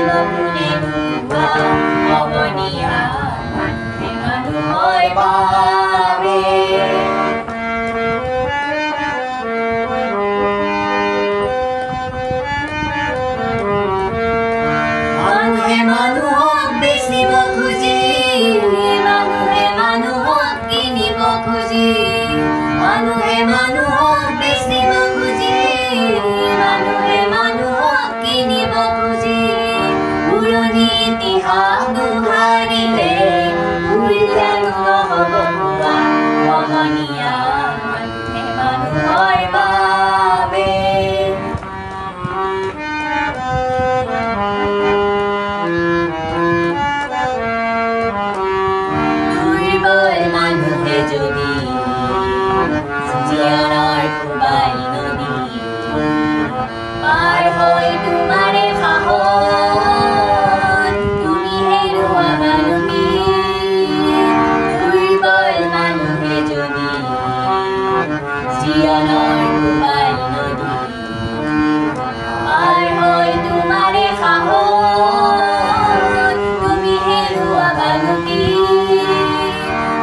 কোনে নোপোৱা সমনীয়া মানুহে মানুহৰ বাবে মানুহে মানুহক বেচিব খুজি মানুহে মানুহক কিনিব খুজি মানুহে মানুহক বেচিব খুজি মানুহে মানুহক কিনিব খুজি পুৰণি ইতিহাস দোহাৰিলে ভুল জানো নহ'ব কোৱা সমনীয়া মানুহে মানুহৰ বাবে দুৰ্বল মানুহে যদি জীয়াৰৰ কোবাই নদী পাৰ হৈ তোমাৰে সাহস তুমি হেৰুৱা মানুহে দুৰ্বল মানুহে যদি জীয়াৰৰ কোবাই নদী পাৰ হৈ তোমাৰে সাহস তুমি হেৰুৱা মানুহে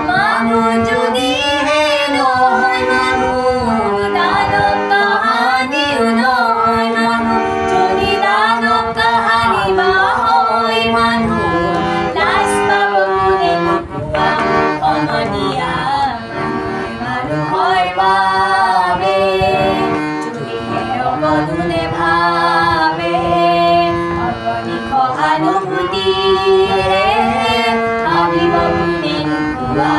মানুহ যদিহে নহয় মানুহ দানৱ কাহানিও নহয় মানুহ যদি দানৱ কাহানি বা হয় মানুহ লাজ পাব কোনে নোপোৱা সমনীয়া মানুহৰ বাবে যদিহে অকণোনে ভাবে অকণি সহানুভূতিৰে ভাবিব কোনে নোপোৱা